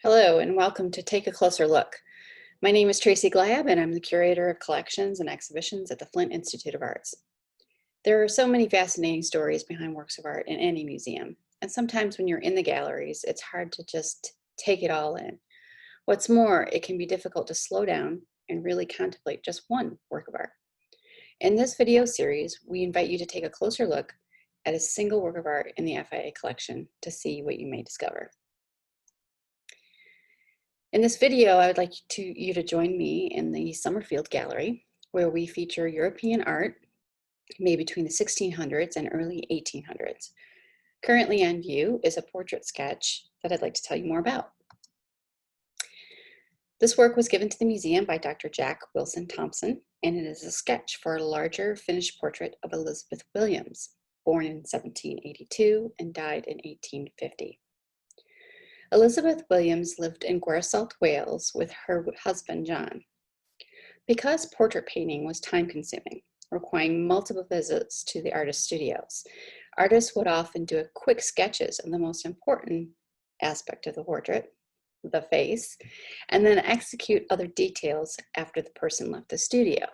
Hello and welcome to Take a Closer Look. My name is Tracy Glab and I'm the Curator of Collections and Exhibitions at the Flint Institute of Arts. There are so many fascinating stories behind works of art in any museum, and sometimes when you're in the galleries, it's hard to just take it all in. What's more, it can be difficult to slow down and really contemplate just one work of art. In this video series, we invite you to take a closer look at a single work of art in the FIA collection to see what you may discover. In this video, I would like you to join me in the Summerfield Gallery, where we feature European art made between the 1600s and early 1800s. Currently on view is a portrait sketch that I'd like to tell you more about. This work was given to the museum by Dr. Jack Wilson Thompson, and it is a sketch for a larger finished portrait of Elizabeth Williams, born in 1782 and died in 1850. Elizabeth Williams lived in Gwersyllt, Wales with her husband, John. Because portrait painting was time-consuming, requiring multiple visits to the artist's studios, artists would often do quick sketches of the most important aspect of the portrait, the face, and then execute other details after the person left the studio.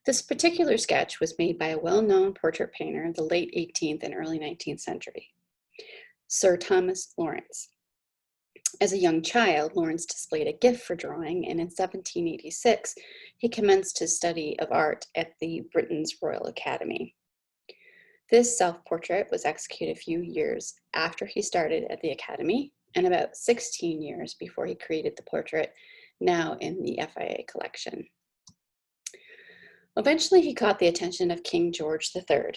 This particular sketch was made by a well-known portrait painter of the late 18th and early 19th century, Sir Thomas Lawrence. As a young child, Lawrence displayed a gift for drawing, and in 1786, he commenced his study of art at the Britain's Royal Academy. This self-portrait was executed a few years after he started at the Academy, and about 16 years before he created the portrait now in the FIA collection. Eventually, he caught the attention of King George III.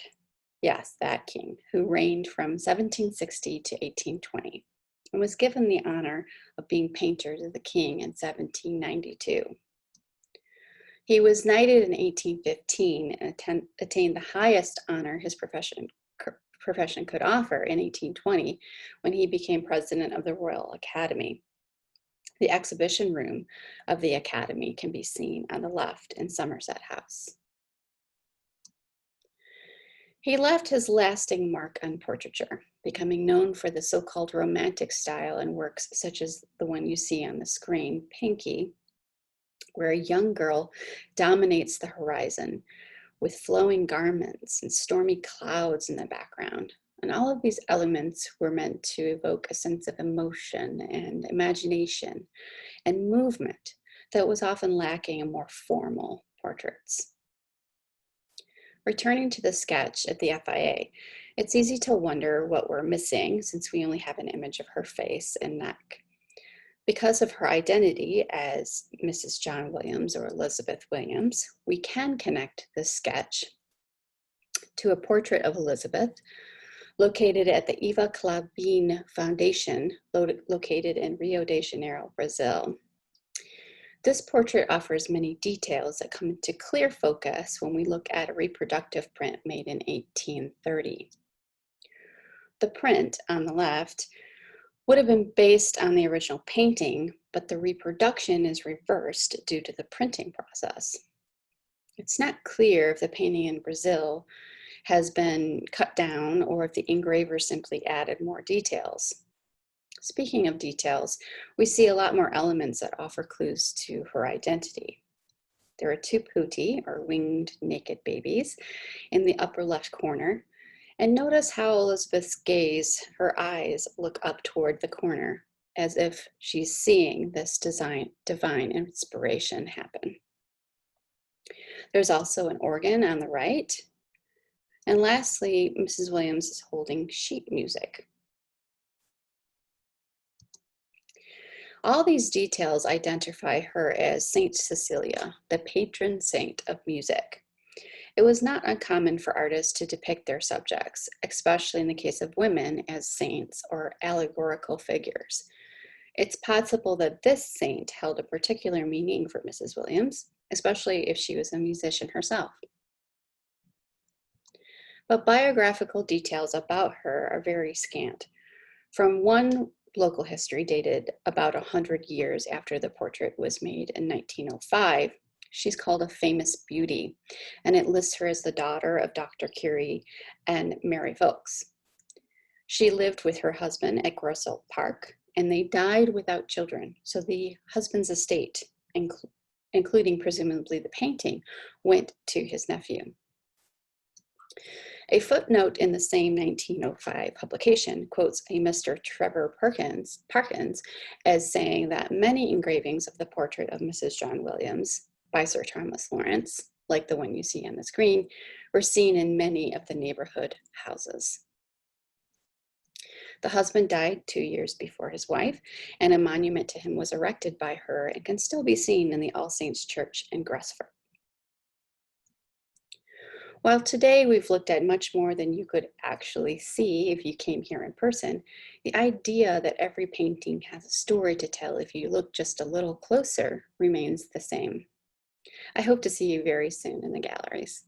Yes, that king, who reigned from 1760 to 1820, and was given the honor of being painter to the king in 1792. He was knighted in 1815 and attained the highest honor his profession could offer in 1820 when he became president of the Royal Academy. The exhibition room of the Academy can be seen on the left in Somerset House. He left his lasting mark on portraiture, becoming known for the so-called romantic style in works such as the one you see on the screen, Pinky, where a young girl dominates the horizon with flowing garments and stormy clouds in the background. And all of these elements were meant to evoke a sense of emotion and imagination and movement that was often lacking in more formal portraits. Returning to the sketch at the FIA, it's easy to wonder what we're missing since we only have an image of her face and neck. Because of her identity as Mrs. John Williams or Elizabeth Williams, we can connect this sketch to a portrait of Elizabeth located at the Eva Clabin Foundation, located in Rio de Janeiro, Brazil. This portrait offers many details that come into clear focus when we look at a reproductive print made in 1830. The print on the left would have been based on the original painting, but the reproduction is reversed due to the printing process. It's not clear if the painting in Brazil has been cut down or if the engraver simply added more details. Speaking of details, we see a lot more elements that offer clues to her identity. There are two putti, or winged naked babies, in the upper left corner. And notice how Elizabeth's gaze, her eyes, look up toward the corner, as if she's seeing this divine inspiration happen. There's also an organ on the right. And lastly, Mrs. Williams is holding sheet music. All these details identify her as Saint Cecilia, the patron saint of music. It was not uncommon for artists to depict their subjects, especially in the case of women, as saints or allegorical figures. It's possible that this saint held a particular meaning for Mrs. Williams, especially if she was a musician herself. But biographical details about her are very scant. From one local history dated about 100 years after the portrait was made in 1905, she's called a famous beauty, and it lists her as the daughter of Dr. Currie and Mary Vaux. She lived with her husband at Gwersyllt Park and they died without children. So the husband's estate, including presumably the painting, went to his nephew. A footnote in the same 1905 publication quotes a Mr. Trevor Parkins as saying that many engravings of the portrait of Mrs. John Williams by Sir Thomas Lawrence, like the one you see on the screen, were seen in many of the neighborhood houses. The husband died 2 years before his wife, and a monument to him was erected by her and can still be seen in the All Saints Church in Gwersyllt. While today we've looked at much more than you could actually see if you came here in person, the idea that every painting has a story to tell if you look just a little closer remains the same. I hope to see you very soon in the galleries.